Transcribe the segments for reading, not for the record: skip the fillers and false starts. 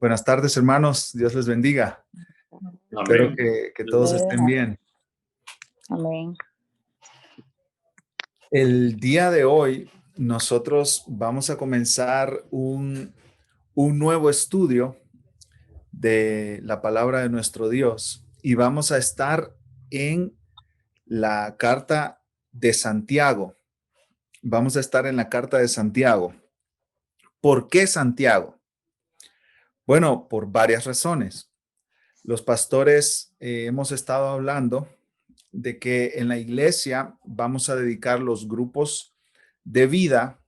Buenas tardes, hermanos. Dios les bendiga. Espero Amén. que todos estén bien. Amén. El día de hoy nosotros vamos a comenzar un nuevo estudio de la palabra de nuestro Dios y vamos a estar en la carta de Santiago. Vamos a estar en la carta de Santiago. ¿Por qué Santiago? Bueno, por varias razones. Los pastores hemos estado hablando de que en la iglesia vamos a dedicar los grupos de vida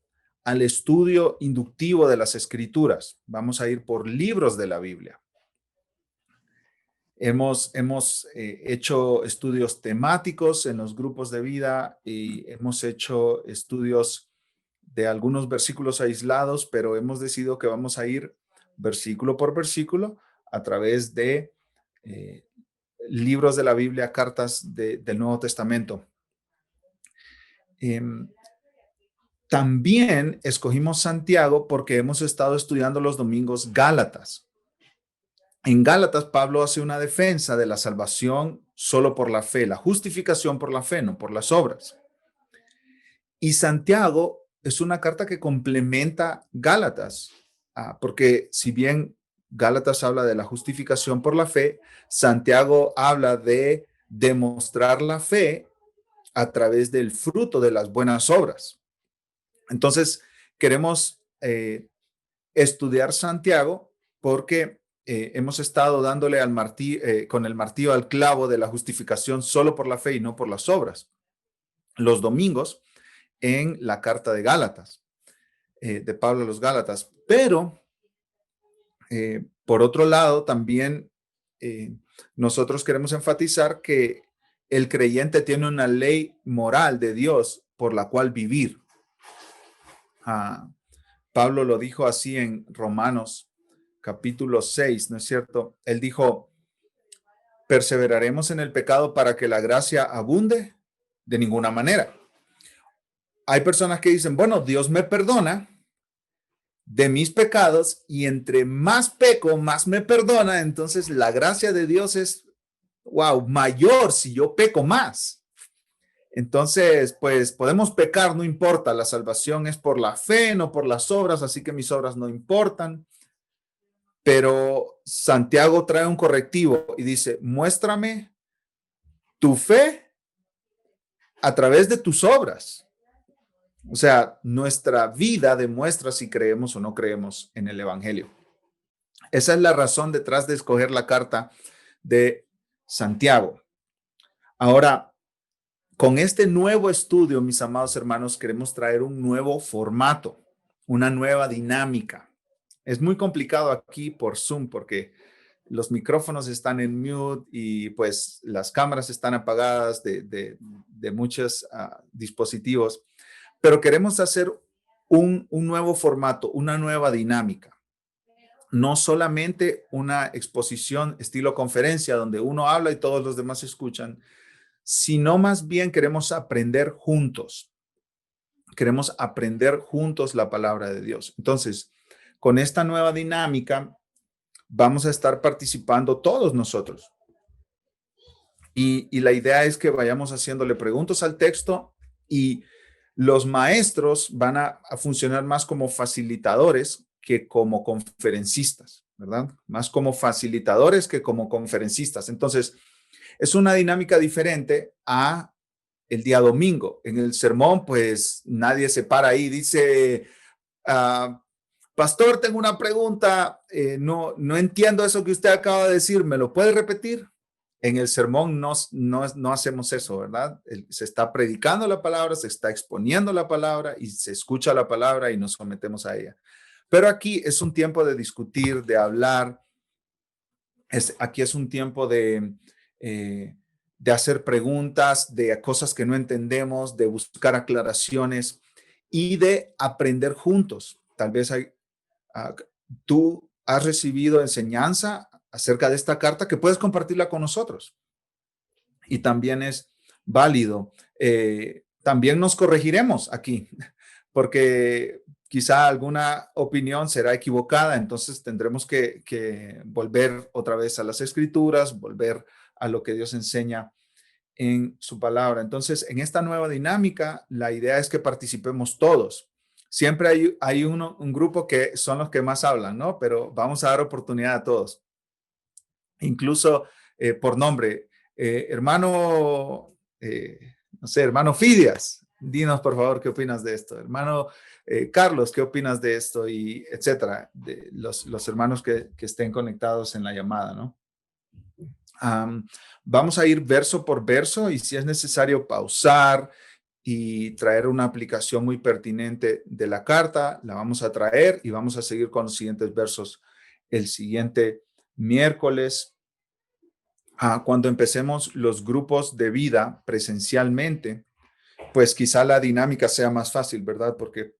al estudio inductivo de las escrituras. Vamos a ir por libros de la Biblia. Hemos hecho estudios temáticos en los grupos de vida y hemos hecho estudios de algunos versículos aislados, pero hemos decidido que vamos a ir versículo por versículo a través de libros de la Biblia, cartas del Nuevo Testamento. También escogimos Santiago porque hemos estado estudiando los domingos Gálatas. En Gálatas, Pablo hace una defensa de la salvación solo por la fe, la justificación por la fe, no por las obras. Y Santiago es una carta que complementa Gálatas, porque si bien Gálatas habla de la justificación por la fe, Santiago habla de demostrar la fe a través del fruto de las buenas obras. Entonces, queremos estudiar Santiago porque hemos estado dándole con el martillo al clavo de la justificación solo por la fe y no por las obras. Los domingos en la carta de Gálatas, de Pablo a los Gálatas. Pero, por otro lado, también nosotros queremos enfatizar que el creyente tiene una ley moral de Dios por la cual vivir. Pablo lo dijo así en Romanos capítulo 6, ¿no es cierto? Él dijo, ¿perseveraremos en el pecado para que la gracia abunde? De ninguna manera. Hay personas que dicen, bueno, Dios me perdona de mis pecados y entre más peco, más me perdona. Entonces la gracia de Dios es, wow, mayor si yo peco más. Entonces, pues podemos pecar, no importa, la salvación es por la fe, no por las obras, así que mis obras no importan. Pero Santiago trae un correctivo y dice, muéstrame tu fe a través de tus obras. O sea, nuestra vida demuestra si creemos o no creemos en el evangelio. Esa es la razón detrás de escoger la carta de Santiago. Ahora, con este nuevo estudio, mis amados hermanos, queremos traer un nuevo formato, una nueva dinámica. Es muy complicado aquí por Zoom porque los micrófonos están en mute y pues las cámaras están apagadas de muchos dispositivos, pero queremos hacer un nuevo formato, una nueva dinámica. No solamente una exposición estilo conferencia donde uno habla y todos los demás escuchan, sino más bien queremos aprender juntos. Queremos aprender juntos la palabra de Dios. Entonces, con esta nueva dinámica, vamos a estar participando todos nosotros. Y la idea es que vayamos haciéndole preguntas al texto y los maestros van a funcionar más como facilitadores que como conferencistas, ¿verdad? Más como facilitadores que como conferencistas. Entonces, es una dinámica diferente a el día domingo. En el sermón, pues nadie se para ahí y dice, pastor, tengo una pregunta, no entiendo eso que usted acaba de decir, ¿me lo puede repetir? En el sermón no hacemos eso, ¿verdad? Se está predicando la palabra, se está exponiendo la palabra y se escucha la palabra y nos sometemos a ella. Pero aquí es un tiempo de discutir, de hablar. Aquí es un tiempo de hacer preguntas, de cosas que no entendemos, de buscar aclaraciones y de aprender juntos. Tal vez tú has recibido enseñanza acerca de esta carta que puedes compartirla con nosotros. Y también es válido. También nos corregiremos aquí, porque quizá alguna opinión será equivocada, entonces tendremos que volver otra vez a las Escrituras, volver a lo que Dios enseña en su palabra. Entonces, en esta nueva dinámica, la idea es que participemos todos. Siempre hay un grupo que son los que más hablan, ¿no? Pero vamos a dar oportunidad a todos, incluso por nombre. No sé, hermano Fidias, dinos por favor qué opinas de esto. Hermano Carlos, ¿qué opinas de esto? Y etcétera, de los hermanos que estén conectados en la llamada, ¿no? Vamos a ir verso por verso y si es necesario pausar y traer una aplicación muy pertinente de la carta, la vamos a traer y vamos a seguir con los siguientes versos el siguiente miércoles. Cuando empecemos los grupos de vida presencialmente, pues quizá la dinámica sea más fácil, ¿verdad? Porque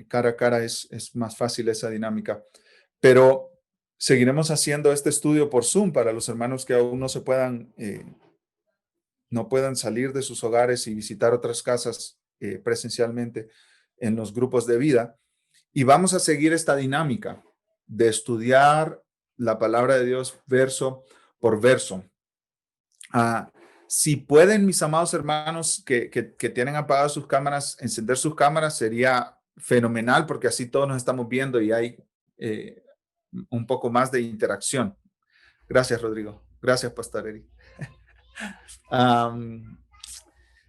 cara a cara es más fácil esa dinámica. Pero seguiremos haciendo este estudio por Zoom para los hermanos que aún no puedan salir de sus hogares y visitar otras casas presencialmente en los grupos de vida. Y vamos a seguir esta dinámica de estudiar la palabra de Dios verso por verso. Si pueden, mis amados hermanos que tienen apagadas sus cámaras, encender sus cámaras sería fenomenal porque así todos nos estamos viendo y hay un poco más de interacción. Gracias, Rodrigo. Gracias, Pastor Eric.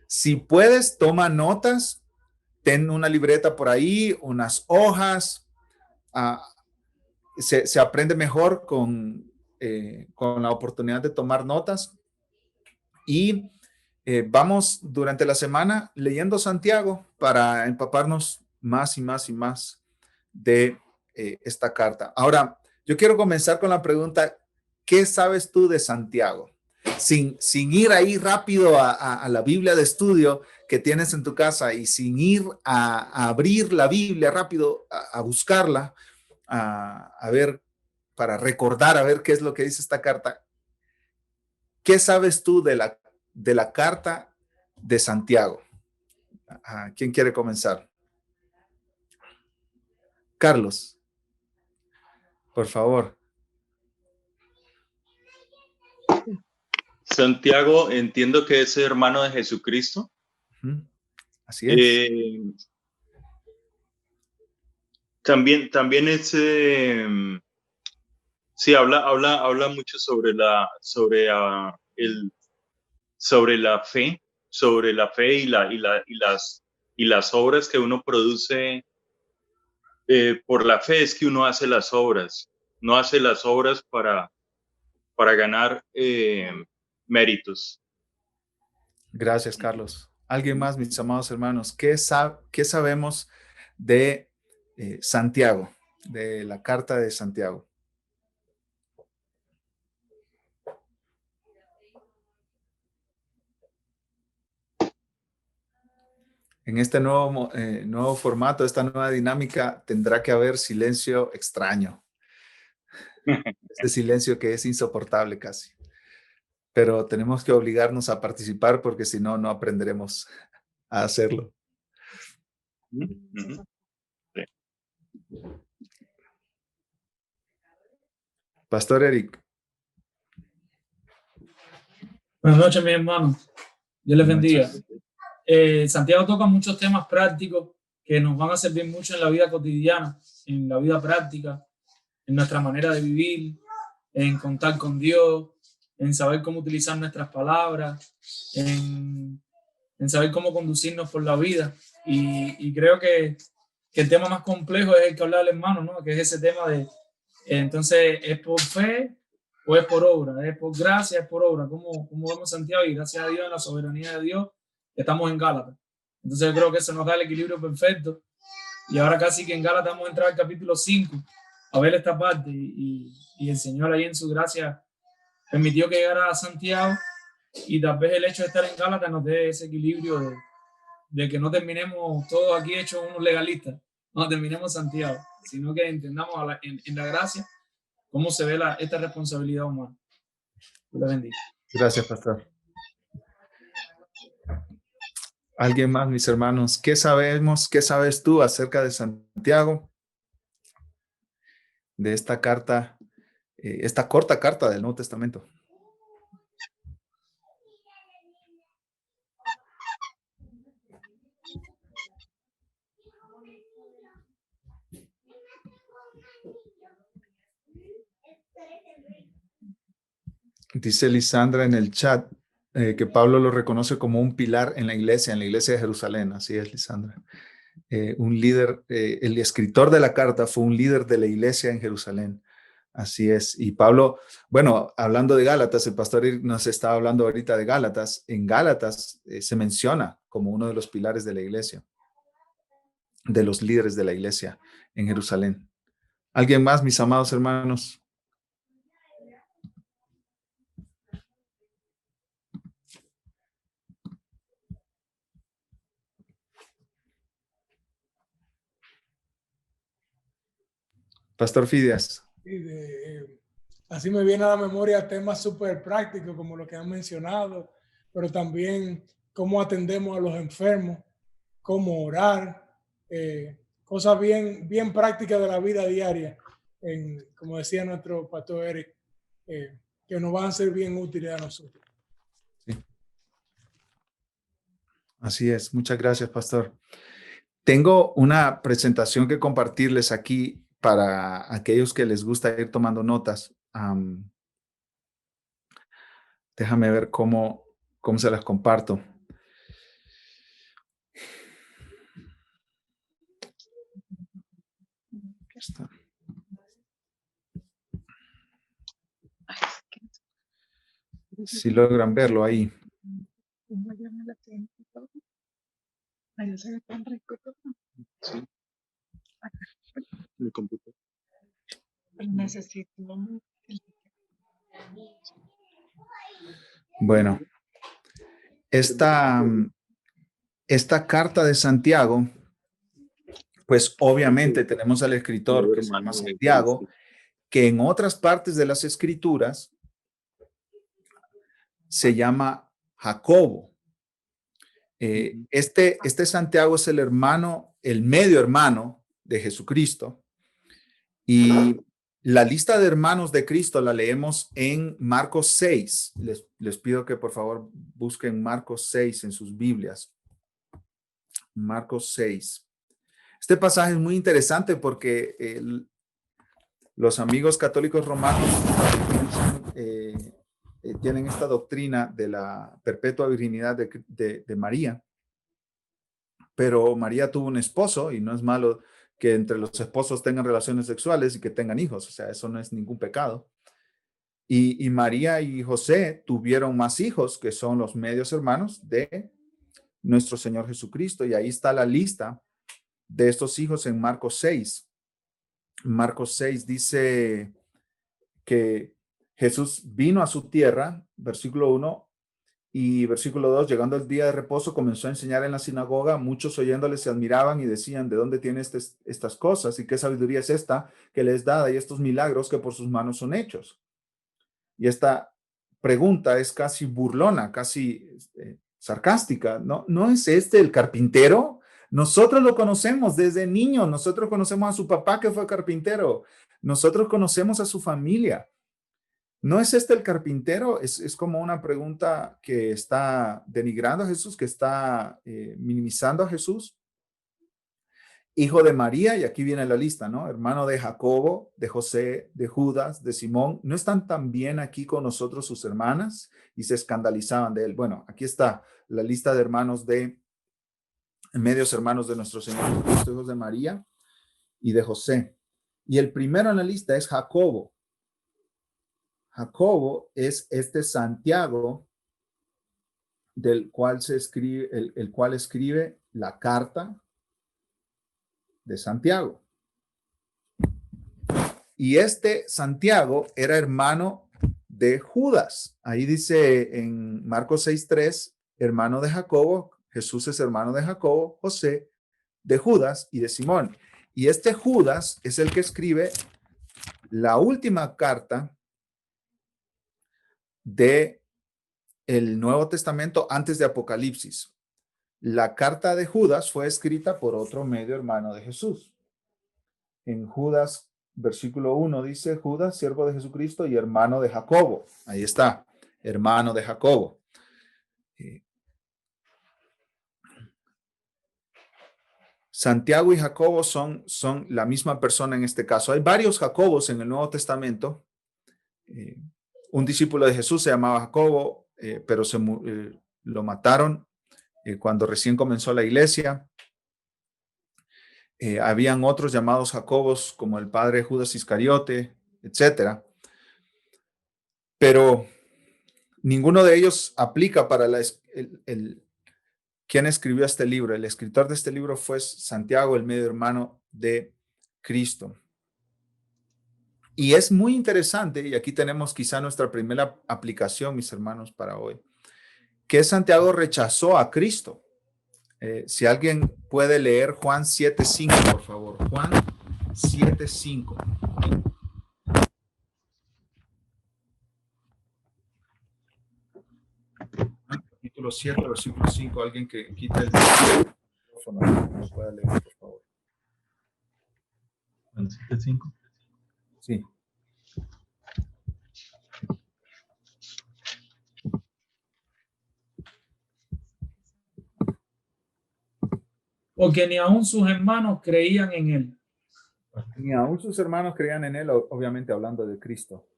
Si puedes, toma notas, ten una libreta por ahí, unas hojas. Se aprende mejor con la oportunidad de tomar notas. Y vamos durante la semana leyendo Santiago para empaparnos más y más y más de esta carta. Ahora, yo quiero comenzar con la pregunta, ¿qué sabes tú de Santiago? Sin ir ahí rápido a la Biblia de estudio que tienes en tu casa y sin ir a abrir la Biblia rápido, a buscarla, a ver, para recordar, a ver qué es lo que dice esta carta. ¿Qué sabes tú de la carta de Santiago? ¿Quién quiere comenzar? Carlos, por favor. Santiago, entiendo que es hermano de Jesucristo. Así es. También es, sí, habla mucho sobre la fe, y las obras que uno produce. Por la fe es que uno hace las obras, no hace las obras para ganar méritos. Gracias, Carlos. ¿Alguien más, mis amados hermanos? ¿Qué sabemos de Santiago, de la carta de Santiago? En este nuevo formato, esta nueva dinámica, tendrá que haber silencio extraño. Este silencio que es insoportable casi. Pero tenemos que obligarnos a participar porque si no, no aprenderemos a hacerlo. Sí. Pastor Eric. Buenas noches, mis hermanos. Dios les bendiga. Santiago toca muchos temas prácticos que nos van a servir mucho en la vida cotidiana, en la vida práctica, en nuestra manera de vivir, en contar con Dios, en saber cómo utilizar nuestras palabras, en saber cómo conducirnos por la vida. Y creo que el tema más complejo es el que hablaba el hermano, ¿no? Que es ese tema de, entonces, ¿es por fe o es por obra? ¿Es por gracia, es por obra? ¿Cómo vemos Santiago? Y gracias a Dios, en la soberanía de Dios, estamos en Gálatas. Entonces yo creo que eso nos da el equilibrio perfecto. Y ahora casi que en Gálatas vamos a entrar al capítulo 5 a ver esta parte. Y el Señor ahí en su gracia permitió que llegara a Santiago. Y tal vez el hecho de estar en Gálatas nos dé ese equilibrio de que no terminemos todos aquí hechos unos legalistas, no terminemos Santiago, sino que entendamos en la gracia cómo se ve esta responsabilidad humana. Dios la bendiga. Gracias, pastor. ¿Alguien más, mis hermanos? ¿Qué sabemos? ¿Qué sabes tú acerca de Santiago? De esta carta, esta corta carta del Nuevo Testamento. Dice Lisandra en el chat que Pablo lo reconoce como un pilar en la iglesia de Jerusalén. Así es, Lisandra. Un líder, el escritor de la carta fue un líder de la iglesia en Jerusalén. Así es. Y Pablo, bueno, hablando de Gálatas, el pastor nos estaba hablando ahorita de Gálatas. En Gálatas se menciona como uno de los pilares de la iglesia, de los líderes de la iglesia en Jerusalén. ¿Alguien más, mis amados hermanos? Pastor Fidias. Así me viene a la memoria temas súper prácticos como lo que han mencionado, pero también cómo atendemos a los enfermos, cómo orar, cosas bien prácticas de la vida diaria, como decía nuestro pastor Eric, que nos van a ser bien útiles a nosotros. Sí. Así es. Muchas gracias, pastor. Tengo una presentación que compartirles aquí para aquellos que les gusta ir tomando notas. Déjame ver cómo se las comparto. Aquí está. Si logran verlo ahí. Sí. El computador. Bueno, esta carta de Santiago, pues obviamente tenemos al escritor que se llama Santiago, que en otras partes de las escrituras se llama Jacobo. Este Santiago es el hermano, el medio hermano de Jesucristo. Y la lista de hermanos de Cristo la leemos en Marcos 6. Les pido que por favor busquen Marcos 6 en sus Biblias. Marcos 6. Este pasaje es muy interesante porque los amigos católicos romanos tienen esta doctrina de la perpetua virginidad de María. Pero María tuvo un esposo y no es malo que entre los esposos tengan relaciones sexuales y que tengan hijos. O sea, eso no es ningún pecado. Y María y José tuvieron más hijos, que son los medios hermanos de nuestro Señor Jesucristo. Y ahí está la lista de estos hijos en Marcos 6. Marcos 6 dice que Jesús vino a su tierra, versículo 1, y versículo 2, llegando el día de reposo, comenzó a enseñar en la sinagoga. Muchos oyéndole se admiraban y decían, ¿de dónde tiene estas cosas? ¿Y qué sabiduría es esta que les da? Y estos milagros que por sus manos son hechos. Y esta pregunta es casi burlona, casi sarcástica. ¿No es este el carpintero? Nosotros lo conocemos desde niño. Nosotros conocemos a su papá que fue carpintero. Nosotros conocemos a su familia. ¿No es este el carpintero? Es como una pregunta que está denigrando a Jesús, que está minimizando a Jesús. Hijo de María, y aquí viene la lista, ¿no? Hermano de Jacobo, de José, de Judas, de Simón. ¿No están también aquí con nosotros sus hermanas? Y se escandalizaban de él. Bueno, aquí está la lista de hermanos medios hermanos de nuestro Señor Jesucristo, hijos de María y de José. Y el primero en la lista es Jacobo. Jacobo es este Santiago del cual se escribe, el cual escribe la carta de Santiago. Y este Santiago era hermano de Judas. Ahí dice en Marcos 6:3, hermano de Jacobo. Jesús es hermano de Jacobo, José, de Judas y de Simón. Y este Judas es el que escribe la última carta de el Nuevo Testamento antes de Apocalipsis. La carta de Judas fue escrita por otro medio hermano de Jesús. En Judas, versículo 1 dice, Judas, siervo de Jesucristo y hermano de Jacobo. Ahí está, hermano de Jacobo. Santiago y Jacobo son la misma persona en este caso. Hay varios Jacobos en el Nuevo Testamento. Un discípulo de Jesús se llamaba Jacobo, pero lo mataron cuando recién comenzó la iglesia. Habían otros llamados Jacobos, como el padre Judas Iscariote, etc. Pero ninguno de ellos aplica para ¿quién escribió este libro? El escritor de este libro fue Santiago, el medio hermano de Cristo. Y es muy interesante, y aquí tenemos quizá nuestra primera aplicación, mis hermanos, para hoy, que Santiago rechazó a Cristo. Si alguien puede leer Juan 7:5, por favor. Juan 7:5. Capítulo 7, versículo 5. Alguien que quite el micrófono, nos pueda leer, por favor. Juan 7:5. Sí. Porque ni aun sus hermanos creían en él. Ni aún sus hermanos creían en él, obviamente hablando de Cristo.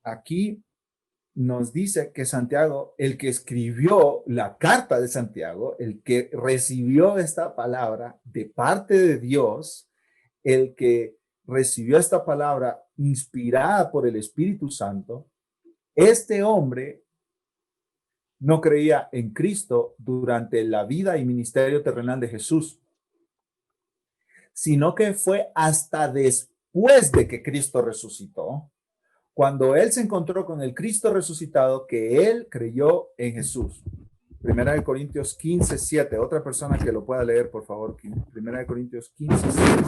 Aquí nos dice que Santiago, el que escribió la carta de Santiago, el que recibió esta palabra de parte de Dios, el que recibió esta palabra inspirada por el Espíritu Santo, este hombre no creía en Cristo durante la vida y ministerio terrenal de Jesús, sino que fue hasta después de que Cristo resucitó, cuando él se encontró con el Cristo resucitado, que él creyó en Jesús. Primera de Corintios 15:7. Otra persona que lo pueda leer, por favor. Primera de Corintios 15:7.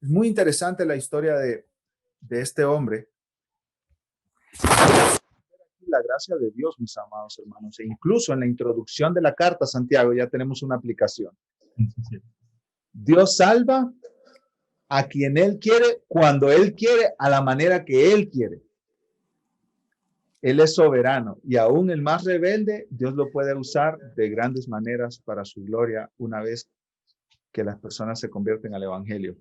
Es muy interesante la historia de este hombre. La gracia de Dios, mis amados hermanos, e incluso en la introducción de la carta a Santiago ya tenemos una aplicación. Dios salva a quien Él quiere, cuando Él quiere, a la manera que Él quiere. Él es soberano y aún el más rebelde, Dios lo puede usar de grandes maneras para su gloria una vez que las personas se convierten al Evangelio.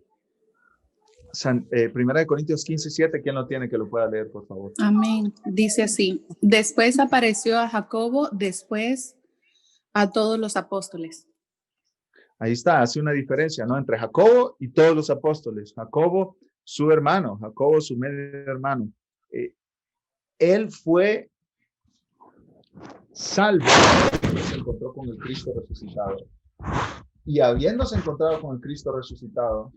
Primera de Corintios 15:7, ¿quién lo tiene que lo pueda leer, por favor? Amén. Dice así: después apareció a Jacobo, después a todos los apóstoles. Ahí está, hace una diferencia, ¿no? Entre Jacobo y todos los apóstoles. Jacobo, su hermano, Jacobo, su medio hermano. Él fue salvo, se encontró con el Cristo resucitado. Y habiéndose encontrado con el Cristo resucitado,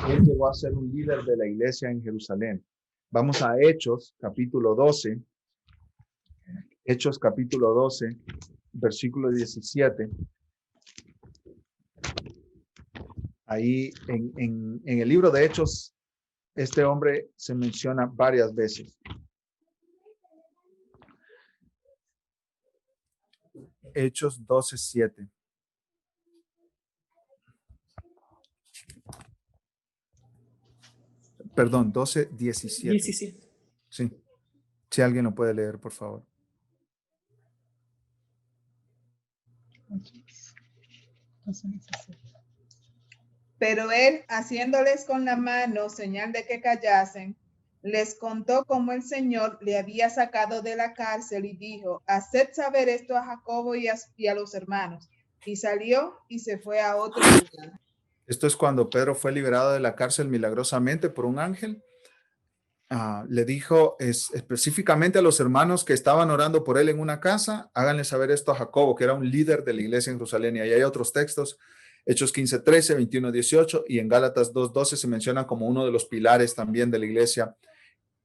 él llegó a ser un líder de la iglesia en Jerusalén. Vamos a Hechos, capítulo 12. Hechos, capítulo 12, versículo 17. Ahí en el libro de Hechos, este hombre se menciona varias veces. Hechos 12:7. Perdón, 12:17. 17. Sí. Si alguien lo puede leer, por favor. Pero él, haciéndoles con la mano señal de que callasen, les contó cómo el Señor le había sacado de la cárcel y dijo: haced saber esto a Jacobo y a los hermanos. Y salió y se fue a otro lugar. Esto es cuando Pedro fue liberado de la cárcel milagrosamente por un ángel. Le dijo específicamente a los hermanos que estaban orando por él en una casa: háganle saber esto a Jacobo, que era un líder de la iglesia en Jerusalén. Y ahí hay otros textos, Hechos 15:13, 21:18, y en Gálatas 2:12 se menciona como uno de los pilares también de la iglesia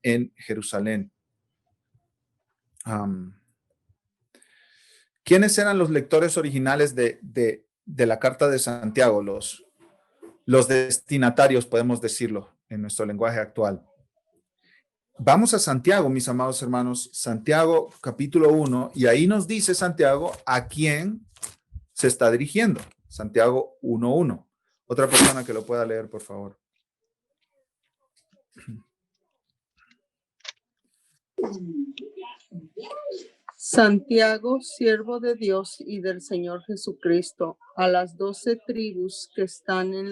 en Jerusalén. ¿Quiénes eran los lectores originales de la carta de Santiago? Los destinatarios, podemos decirlo en nuestro lenguaje actual. Vamos a Santiago, mis amados hermanos, Santiago capítulo 1, y ahí nos dice Santiago a quién se está dirigiendo. Santiago 1:1. Otra persona que lo pueda leer, por favor. Santiago, siervo de Dios y del Señor Jesucristo, a las 12 tribus que están en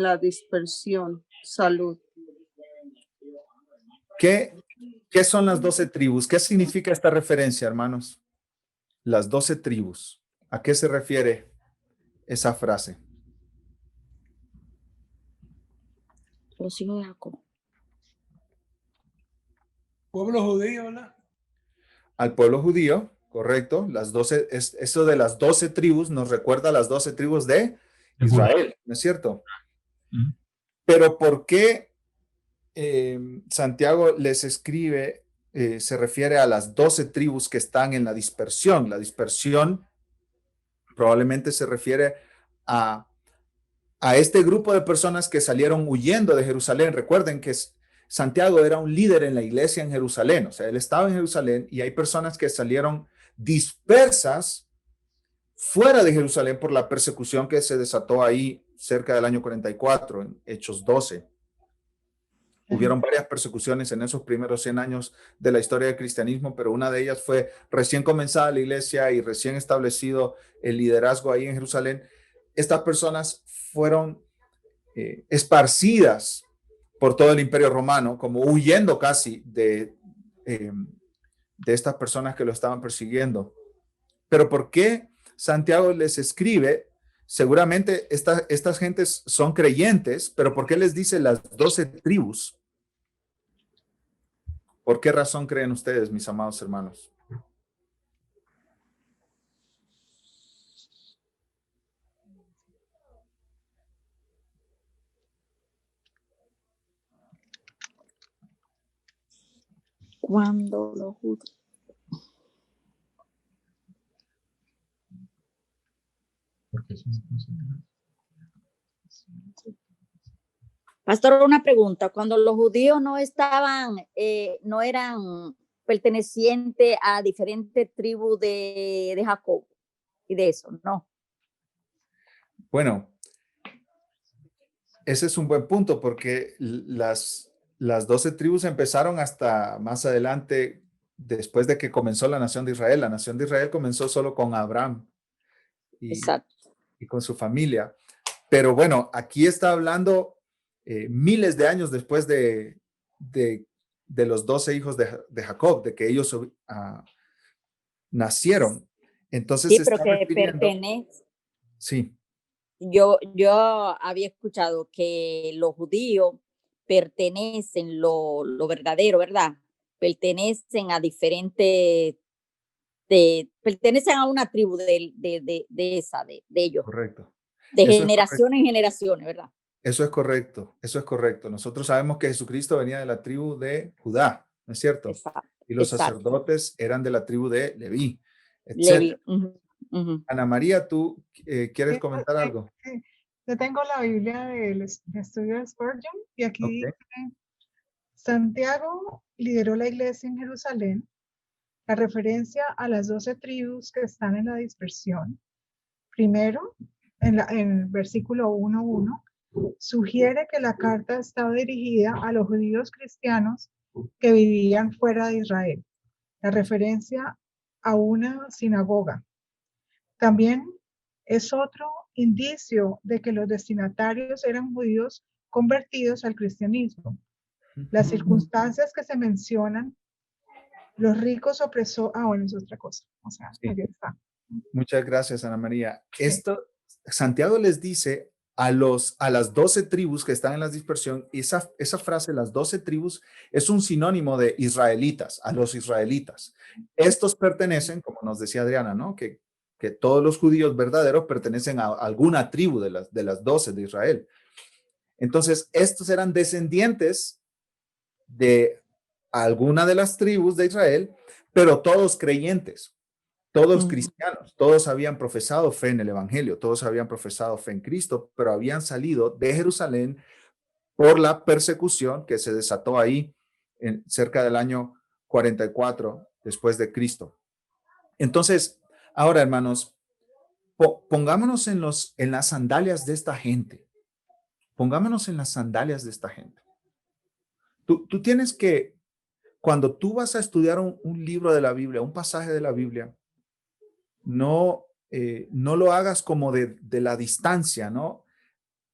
la dispersión, salud. ¿Qué son las 12 tribus? ¿Qué significa esta referencia, hermanos? Las 12 tribus. ¿A qué se refiere esa frase? Los hijos de Jacob. Pueblo judío, ¿verdad? Al pueblo judío, correcto. Las 12, eso de las 12 tribus nos recuerda a las 12 tribus de Israel, ¿no es cierto? Pero ¿por qué Santiago les escribe, se refiere a las 12 tribus que están en la dispersión? La dispersión probablemente se refiere a este grupo de personas que salieron huyendo de Jerusalén. Recuerden que Santiago era un líder en la iglesia en Jerusalén, o sea, él estaba en Jerusalén y hay personas que salieron dispersas fuera de Jerusalén por la persecución que se desató ahí cerca del año 44, en Hechos 12. Hubieron varias persecuciones en esos primeros 100 años de la historia del cristianismo, pero una de ellas fue recién comenzada la iglesia y recién establecido el liderazgo ahí en Jerusalén. Estas personas fueron esparcidas por todo el imperio romano, como huyendo casi de estas personas que lo estaban persiguiendo. Pero ¿por qué Santiago les escribe? Seguramente estas gentes son creyentes, pero ¿por qué les dice las 12 tribus? ¿Por qué razón creen ustedes, mis amados hermanos? Cuando los judíos. Pastor, una pregunta. Cuando los judíos no estaban, no eran pertenecientes a diferentes tribus de Jacob y de eso, ¿no? Bueno, ese es un buen punto porque las 12 tribus empezaron hasta más adelante, después de que comenzó la nación de Israel. La nación de Israel comenzó solo con Abraham y con su familia. Pero bueno, aquí está hablando miles de años después de los 12 hijos de Jacob, de que ellos nacieron. Entonces, sí, pero que pertenece. Sí. Yo había escuchado que los judíos pertenecen, lo verdadero, ¿verdad? Pertenecen a diferentes, pertenecen a una tribu de ellos. Correcto. De generación en generaciones, ¿verdad? Eso es correcto, eso es correcto. Nosotros sabemos que Jesucristo venía de la tribu de Judá, ¿no es cierto? Exacto, y los sacerdotes eran de la tribu de Leví, etc. Ana María, ¿tú quieres comentar algo? Yo tengo la Biblia del estudio de Spurgeon y aquí dice: Santiago lideró la iglesia en Jerusalén. La referencia a las 12 tribus que están en la dispersión, primero, en el versículo 1:1, sugiere que la carta estaba dirigida a los judíos cristianos que vivían fuera de Israel. La referencia a una sinagoga. También es otro indicio de que los destinatarios eran judíos convertidos al cristianismo. Las circunstancias que se mencionan, los ricos opresores, bueno, es otra cosa. O sea, sí. Ahí está. Muchas gracias, Ana María. Esto, Santiago les dice a las 12 tribus que están en la dispersión, y esa frase, las 12 tribus, es un sinónimo de israelitas, a los israelitas. Estos pertenecen, como nos decía Adriana, ¿no? Que todos los judíos verdaderos pertenecen a alguna tribu de las 12 de Israel. Entonces, estos eran descendientes de alguna de las tribus de Israel, pero todos creyentes, todos cristianos, todos habían profesado fe en el evangelio, todos habían profesado fe en Cristo, pero habían salido de Jerusalén por la persecución que se desató ahí cerca del año 44 después de Cristo. Entonces, ahora, hermanos, Pongámonos en las sandalias de esta gente. Pongámonos en las sandalias de esta gente. Tú tienes que, cuando tú vas a estudiar un libro de la Biblia, un pasaje de la Biblia, no lo hagas como de la distancia, ¿no?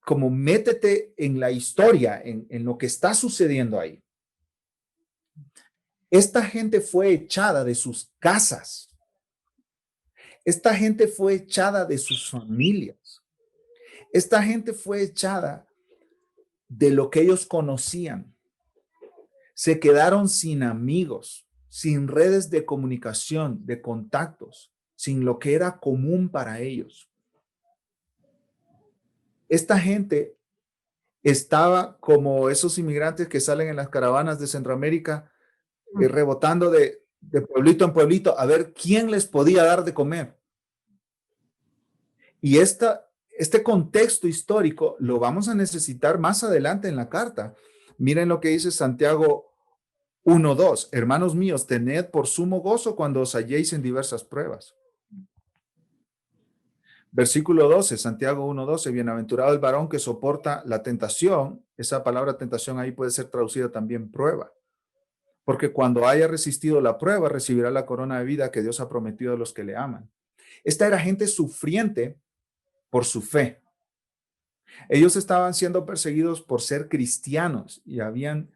Como métete en la historia, en lo que está sucediendo ahí. Esta gente fue echada de sus casas. Esta gente fue echada de sus familias. Esta gente fue echada de lo que ellos conocían. Se quedaron sin amigos, sin redes de comunicación, de contactos, sin lo que era común para ellos. Esta gente estaba como esos inmigrantes que salen en las caravanas de Centroamérica, rebotando de pueblito en pueblito a ver quién les podía dar de comer. Y este contexto histórico lo vamos a necesitar más adelante en la carta. Miren lo que dice Santiago 1:2. Hermanos míos, tened por sumo gozo cuando os halléis en diversas pruebas. Versículo 12, Santiago 1:12. Bienaventurado el varón que soporta la tentación. Esa palabra tentación ahí puede ser traducida también prueba. Porque cuando haya resistido la prueba, recibirá la corona de vida que Dios ha prometido a los que le aman. Esta era gente sufriente por su fe. Ellos estaban siendo perseguidos por ser cristianos y habían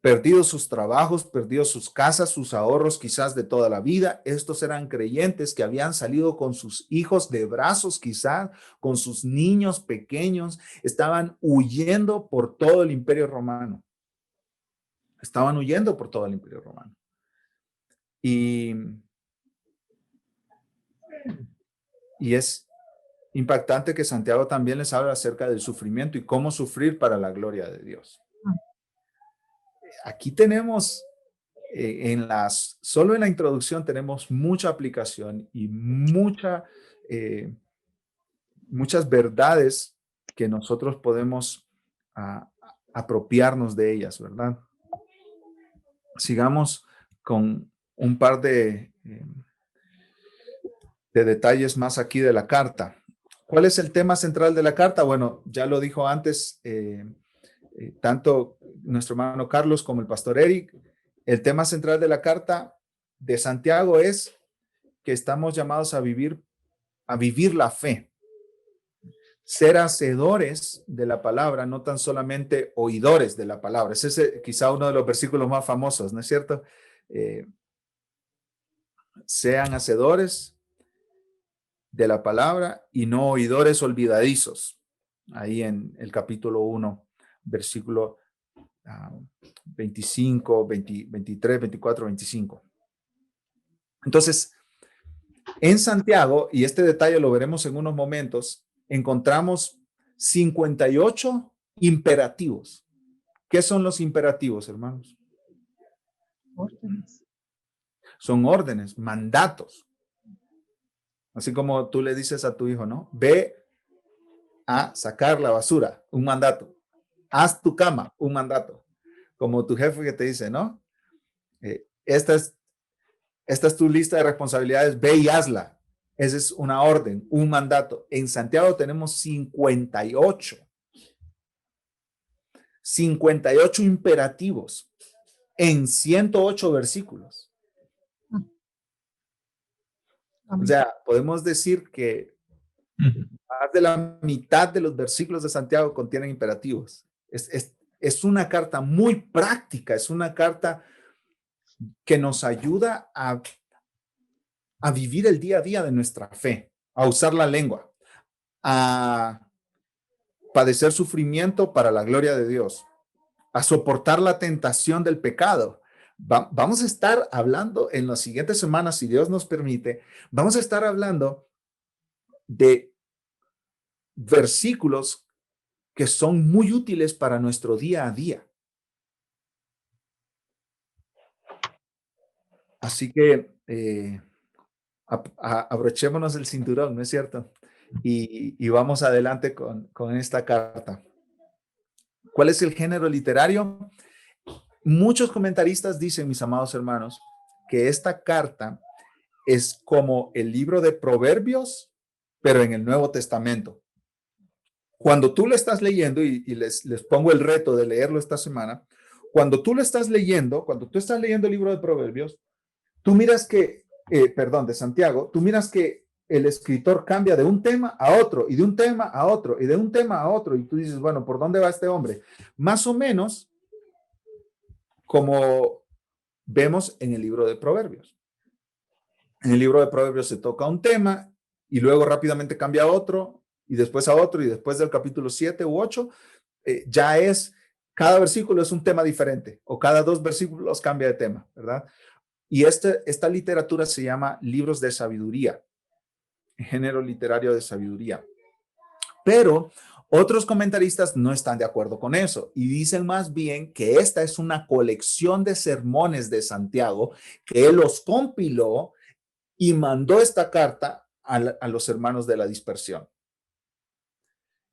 perdido sus trabajos, perdido sus casas, sus ahorros quizás de toda la vida. Estos eran creyentes que habían salido con sus hijos de brazos quizás, con sus niños pequeños. Estaban huyendo por todo el Imperio Romano. Estaban huyendo por todo el Imperio Romano. Y es impactante que Santiago también les habla acerca del sufrimiento y cómo sufrir para la gloria de Dios. Aquí tenemos, solo en la introducción tenemos mucha aplicación y muchas verdades que nosotros podemos apropiarnos de ellas, ¿verdad? Sigamos con un par de detalles más aquí de la carta. ¿Cuál es el tema central de la carta? Bueno, ya lo dijo antes tanto nuestro hermano Carlos como el pastor Eric. El tema central de la carta de Santiago es que estamos llamados a vivir la fe. Ser hacedores de la palabra, no tan solamente oidores de la palabra. Ese es quizá uno de los versículos más famosos, ¿no es cierto? Sean hacedores de la palabra y no oidores olvidadizos. Ahí en el capítulo 1, versículo 25, 23, 24, 25. Entonces, en Santiago, y este detalle lo veremos en unos momentos, encontramos 58 imperativos. ¿Qué son los imperativos, hermanos? Órdenes. Son órdenes, mandatos. Así como tú le dices a tu hijo, ¿no? Ve a sacar la basura, un mandato. Haz tu cama, un mandato. Como tu jefe que te dice, ¿no? Esta es tu lista de responsabilidades, ve y hazla. Esa es una orden, un mandato. En Santiago tenemos 58 imperativos en 108 versículos. O sea, podemos decir que más de la mitad de los versículos de Santiago contienen imperativos. Es una carta muy práctica, es una carta que nos ayuda a vivir el día a día de nuestra fe, a usar la lengua, a padecer sufrimiento para la gloria de Dios, a soportar la tentación del pecado. Vamos a estar hablando en las siguientes semanas, si Dios nos permite, vamos a estar hablando de versículos que son muy útiles para nuestro día a día. Así que abrochémonos el cinturón, ¿no es cierto? Y vamos adelante con esta carta. ¿Cuál es el género literario? Muchos comentaristas dicen, mis amados hermanos, que esta carta es como el libro de Proverbios pero en el Nuevo Testamento. Cuando tú lo estás leyendo, y les pongo el reto de leerlo esta semana, cuando tú lo estás leyendo, cuando tú estás leyendo el libro de Proverbios, tú miras que, de Santiago, tú miras que el escritor cambia de un tema a otro, y de un tema a otro, y de un tema a otro, y tú dices, bueno, ¿por dónde va este hombre? Más o menos como vemos en el libro de Proverbios. En el libro de Proverbios se toca un tema, y luego rápidamente cambia a otro, y después a otro, y después del capítulo 7 u 8, ya es, cada versículo es un tema diferente, o cada 2 versículos cambia de tema, ¿verdad? Y esta literatura se llama libros de sabiduría, género literario de sabiduría. Pero otros comentaristas no están de acuerdo con eso y dicen más bien que esta es una colección de sermones de Santiago, que él los compiló y mandó esta carta a los hermanos de la dispersión.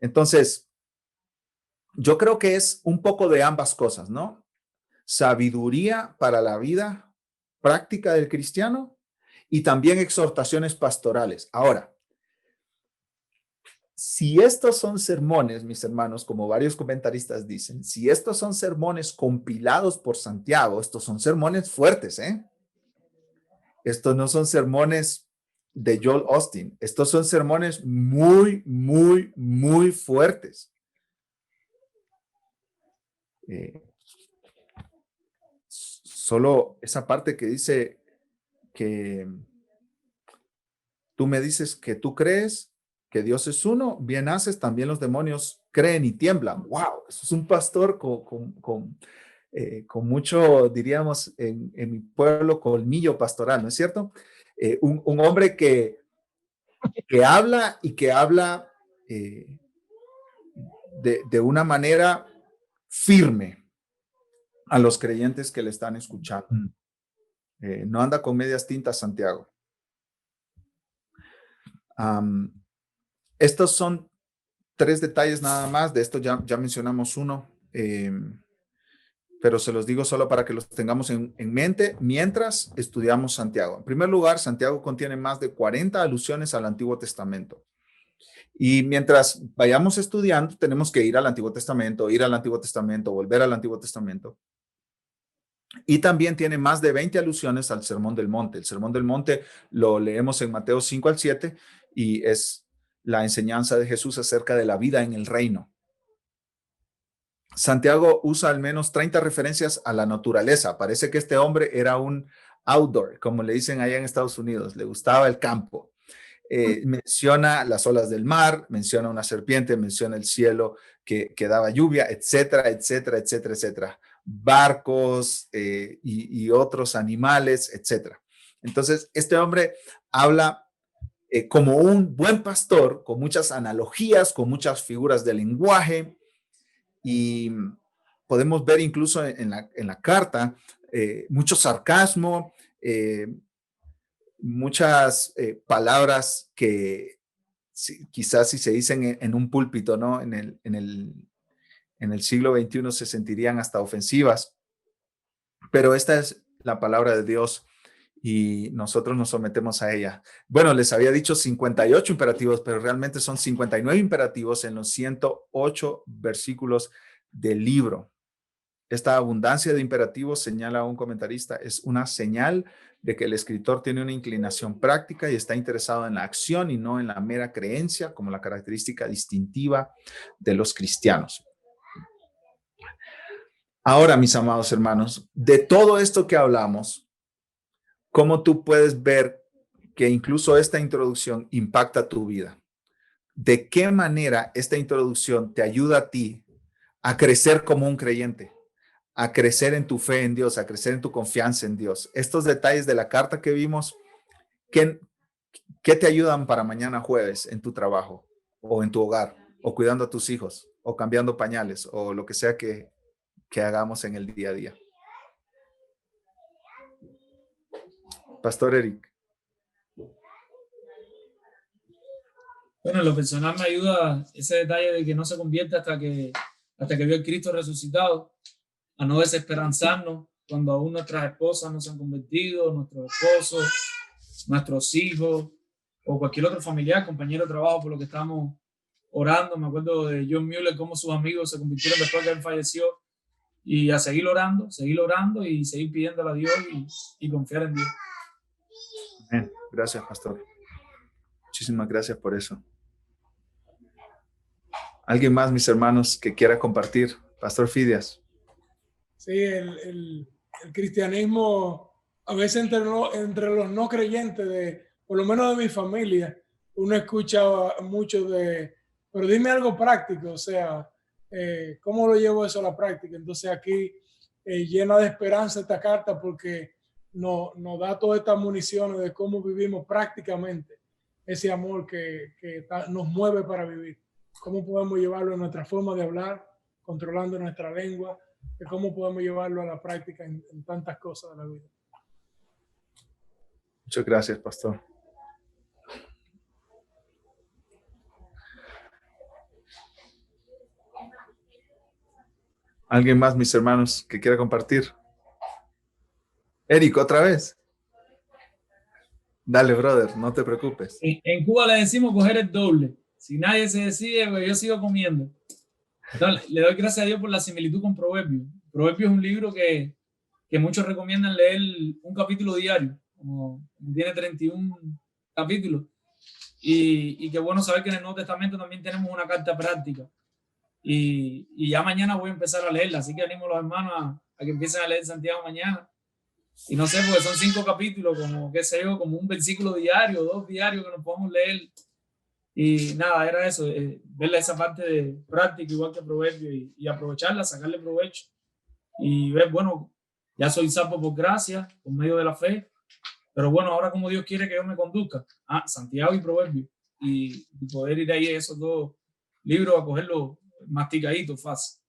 Entonces, yo creo que es un poco de ambas cosas, ¿no? Sabiduría para la vida práctica del cristiano y también exhortaciones pastorales. Ahora, si estos son sermones, mis hermanos, como varios comentaristas dicen, si estos son sermones compilados por Santiago, estos son sermones fuertes, ¿eh? Estos no son sermones de Joel Osteen. Estos son sermones muy, muy, muy fuertes. Solo esa parte que dice que tú me dices que tú crees que Dios es uno, bien haces, también los demonios creen y tiemblan. ¡Wow! Eso es un pastor con mucho, diríamos, en mi pueblo, colmillo pastoral, ¿no es cierto? Un hombre que habla y que habla de una manera firme a los creyentes que le están escuchando. No anda con medias tintas, Santiago. Estos son 3 detalles nada más. De esto ya mencionamos uno, pero se los digo solo para que los tengamos en mente mientras estudiamos Santiago. En primer lugar, Santiago contiene más de 40 alusiones al Antiguo Testamento. Y mientras vayamos estudiando, tenemos que ir al Antiguo Testamento, volver al Antiguo Testamento. Y también tiene más de 20 alusiones al Sermón del Monte. El Sermón del Monte lo leemos en Mateo 5 al 7 y es la enseñanza de Jesús acerca de la vida en el reino. Santiago usa al menos 30 referencias a la naturaleza. Parece que este hombre era un outdoor, como le dicen allá en Estados Unidos. Le gustaba el campo. Menciona las olas del mar, menciona una serpiente, menciona el cielo que daba lluvia, etcétera, etcétera, etcétera, etcétera. Barcos y otros animales, etcétera. Entonces, este hombre habla como un buen pastor, con muchas analogías, con muchas figuras de lenguaje, y podemos ver incluso en la carta mucho sarcasmo, muchas palabras que quizás si se dicen en un púlpito, ¿no? En el siglo XXI se sentirían hasta ofensivas, pero esta es la palabra de Dios y nosotros nos sometemos a ella. Bueno, les había dicho 58 imperativos, pero realmente son 59 imperativos en los 108 versículos del libro. Esta abundancia de imperativos, señala un comentarista, es una señal de que el escritor tiene una inclinación práctica y está interesado en la acción y no en la mera creencia como la característica distintiva de los cristianos. Ahora, mis amados hermanos, de todo esto que hablamos, ¿cómo tú puedes ver que incluso esta introducción impacta tu vida? ¿De qué manera esta introducción te ayuda a ti a crecer como un creyente? A crecer en tu fe en Dios, a crecer en tu confianza en Dios. Estos detalles de la carta que vimos, ¿qué te ayudan para mañana jueves en tu trabajo o en tu hogar o cuidando a tus hijos o cambiando pañales o lo que sea que hagamos en el día a día? Pastor Eric. Bueno, en lo personal me ayuda ese detalle de que no se convierte hasta que vio a Cristo resucitado, a no desesperanzarnos cuando aún nuestras esposas no se han convertido, nuestros esposos, nuestros hijos, o cualquier otro familiar, compañero de trabajo por lo que estamos orando. Me acuerdo de John Mueller, cómo sus amigos se convirtieron después que él falleció, y a seguir orando y seguir pidiéndole a Dios y confiar en Dios. Amén. Gracias, pastor. Muchísimas gracias por eso. ¿Alguien más, mis hermanos, que quiera compartir? Pastor Fidias. Sí, el cristianismo, a veces entre los no creyentes, por lo menos de mi familia, uno escucha mucho pero dime algo práctico, o sea, ¿cómo lo llevo eso a la práctica? Entonces aquí llena de esperanza esta carta porque nos da todas estas municiones de cómo vivimos prácticamente ese amor que nos mueve para vivir. Cómo podemos llevarlo en nuestra forma de hablar, controlando nuestra lengua, de cómo podemos llevarlo a la práctica en tantas cosas de la vida. Muchas gracias, pastor. ¿Alguien más, mis hermanos, que quiera compartir? Eric, otra vez. Dale, brother, no te preocupes. En Cuba le decimos coger el doble. Si nadie se decide, pues yo sigo comiendo. Entonces, le doy gracias a Dios por la similitud con Proverbios. Proverbios es un libro que muchos recomiendan leer un capítulo diario, como tiene 31 capítulos. Y qué bueno saber que en el Nuevo Testamento también tenemos una carta práctica. Y ya mañana voy a empezar a leerla, así que animo a los hermanos a que empiecen a leer Santiago mañana. Y no sé, porque son 5 capítulos, como qué sé yo, como un versículo diario, 2 diarios que nos podemos leer. Y nada, era eso, verle esa parte de práctica igual que Proverbio y aprovecharla, sacarle provecho y ver, bueno, ya soy salvo por gracia, por medio de la fe, pero bueno, ahora como Dios quiere que yo me conduzca, Santiago y Proverbio, y poder ir ahí a esos 2 libros a cogerlos masticaditos fácil.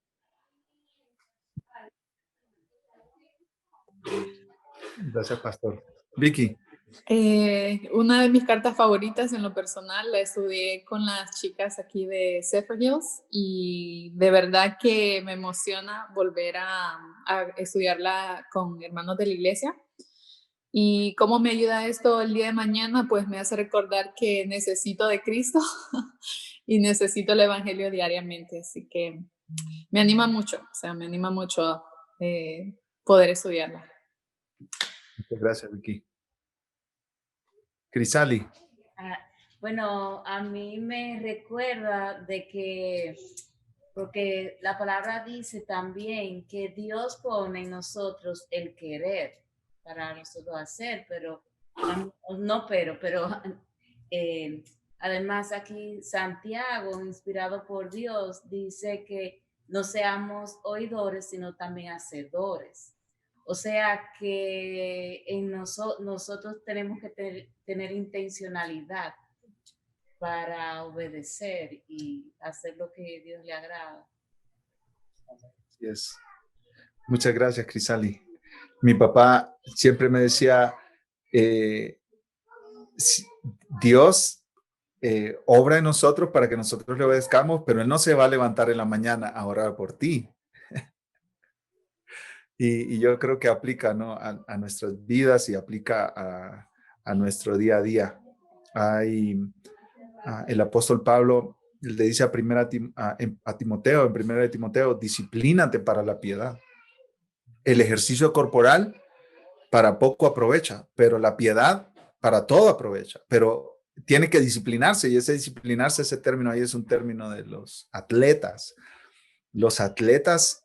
Gracias, pastor. Vicky. Una de mis cartas favoritas en lo personal la estudié con las chicas aquí de Zephyr Hills y de verdad que me emociona volver a estudiarla con hermanos de la iglesia. ¿Y cómo me ayuda esto el día de mañana? Pues me hace recordar que necesito de Cristo y necesito el Evangelio diariamente. Así que me anima mucho, poder estudiarla. Muchas gracias, Vicky. Crisali. Bueno, a mí me recuerda de que, porque la palabra dice también que Dios pone en nosotros el querer para nosotros hacer, pero además aquí Santiago, inspirado por Dios, dice que no seamos oidores, sino también hacedores. O sea que en nosotros tenemos que tener intencionalidad para obedecer y hacer lo que Dios le agrada. Así es. Muchas gracias, Crisali. Mi papá siempre me decía, Dios obra en nosotros para que nosotros le obedezcamos, pero Él no se va a levantar en la mañana a orar por ti. Y yo creo que aplica, ¿no? a nuestras vidas y aplica a nuestro día a día. El apóstol Pablo le dice a Timoteo, en 1 Timoteo, disciplínate para la piedad. El ejercicio corporal para poco aprovecha, pero la piedad para todo aprovecha. Pero tiene que disciplinarse, y ese término ahí es un término de los atletas. Los atletas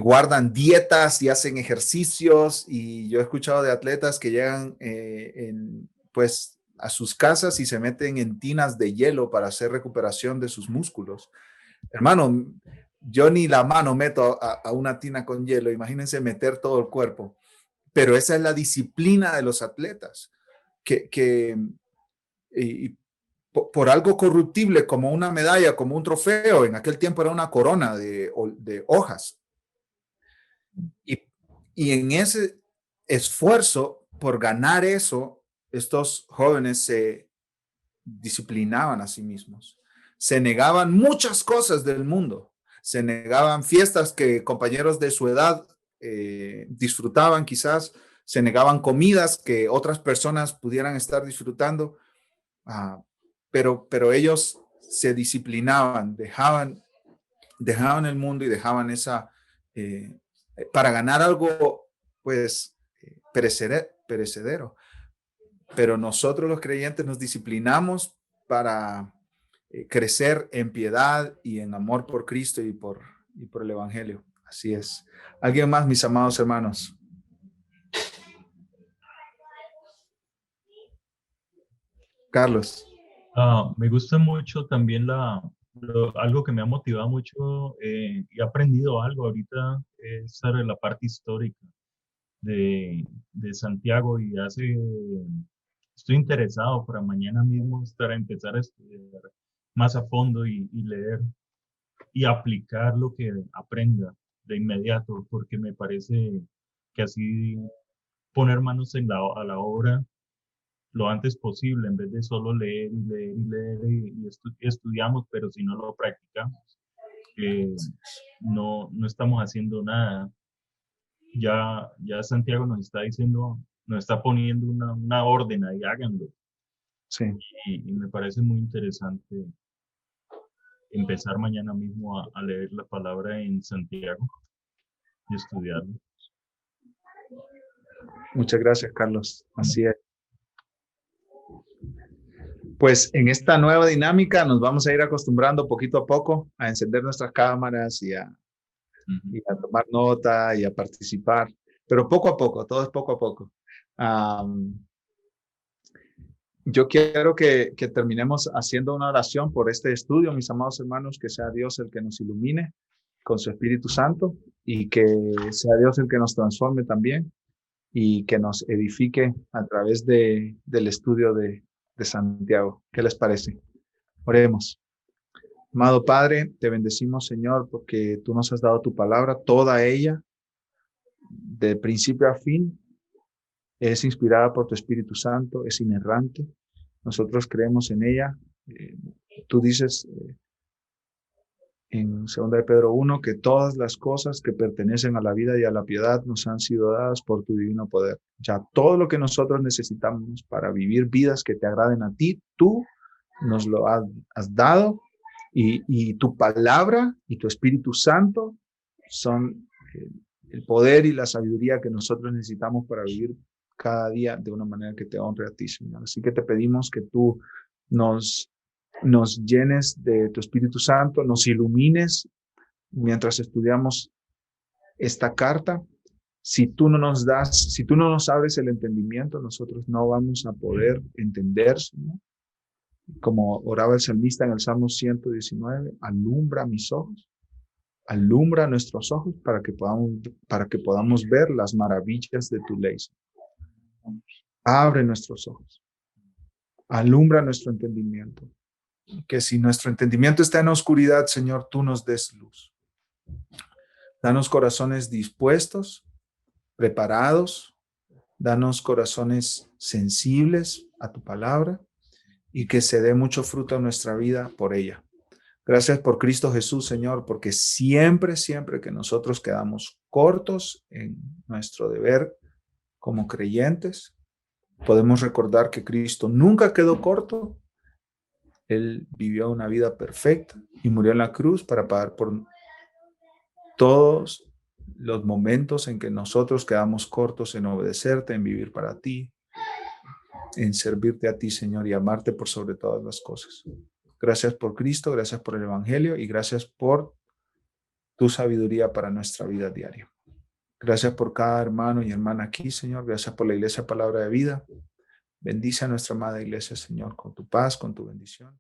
guardan dietas y hacen ejercicios, y yo he escuchado de atletas que llegan pues a sus casas y se meten en tinas de hielo para hacer recuperación de sus músculos. Hermano, yo ni la mano meto a una tina con hielo, imagínense meter todo el cuerpo, pero esa es la disciplina de los atletas, y por algo corruptible como una medalla, como un trofeo, en aquel tiempo era una corona de hojas. Y en ese esfuerzo por ganar eso, estos jóvenes se disciplinaban a sí mismos. Se negaban muchas cosas del mundo. Se negaban fiestas que compañeros de su edad disfrutaban quizás. Se negaban comidas que otras personas pudieran estar disfrutando. pero ellos se disciplinaban, dejaban el mundo y dejaban esa, para ganar algo, pues, perecedero. Pero nosotros los creyentes nos disciplinamos para crecer en piedad y en amor por Cristo y por el Evangelio. Así es. ¿Alguien más, mis amados hermanos? Carlos. Me gusta mucho también algo que me ha motivado mucho y he aprendido algo ahorita es sobre la parte histórica de Santiago y estoy interesado para mañana mismo empezar a estudiar más a fondo y leer y aplicar lo que aprenda de inmediato, porque me parece que así poner manos a la obra lo antes posible, en vez de solo leer y leer y leer y estudiamos, pero si no lo practicamos, no estamos haciendo nada. Ya Santiago nos está diciendo, nos está poniendo una orden ahí, háganlo. Sí. Y me parece muy interesante empezar mañana mismo a leer la palabra en Santiago y estudiarlo. Muchas gracias, Carlos. Así es. Pues en esta nueva dinámica nos vamos a ir acostumbrando poquito a poco a encender nuestras cámaras y a tomar nota y a participar, pero poco a poco, todo es poco a poco. Yo quiero que terminemos haciendo una oración por este estudio, mis amados hermanos, que sea Dios el que nos ilumine con su Espíritu Santo y que sea Dios el que nos transforme también y que nos edifique a través del estudio de Santiago. ¿Qué les parece? Oremos. Amado Padre, te bendecimos, Señor, porque tú nos has dado tu palabra, toda ella, de principio a fin, es inspirada por tu Espíritu Santo, es inerrante. Nosotros creemos en ella. Tú dices en 2 de Pedro 1 que todas las cosas que pertenecen a la vida y a la piedad nos han sido dadas por tu divino poder. Ya todo lo que nosotros necesitamos para vivir vidas que te agraden a ti, tú nos lo has dado y tu palabra y tu Espíritu Santo son el poder y la sabiduría que nosotros necesitamos para vivir cada día de una manera que te honre a ti, Señor. Así que te pedimos que tú nos llenes de tu Espíritu Santo, nos ilumines mientras estudiamos esta carta. Si tú no nos abres el entendimiento, nosotros no vamos a poder entender, Señor. Como oraba el salmista en el Salmo 119, alumbra mis ojos, alumbra nuestros ojos para que podamos ver las maravillas de tu ley. Abre nuestros ojos, alumbra nuestro entendimiento. Que si nuestro entendimiento está en oscuridad, Señor, tú nos des luz. Danos corazones dispuestos, preparados, danos corazones sensibles a tu palabra y que se dé mucho fruto en nuestra vida por ella. Gracias por Cristo Jesús, Señor, porque siempre que nosotros quedamos cortos en nuestro deber como creyentes, podemos recordar que Cristo nunca quedó corto. Él vivió una vida perfecta y murió en la cruz para pagar por todos los momentos en que nosotros quedamos cortos en obedecerte, en vivir para ti, en servirte a ti, Señor, y amarte por sobre todas las cosas. Gracias por Cristo, gracias por el Evangelio y gracias por tu sabiduría para nuestra vida diaria. Gracias por cada hermano y hermana aquí, Señor. Gracias por la Iglesia Palabra de Vida. Bendice a nuestra amada Iglesia, Señor, con tu paz, con tu bendición.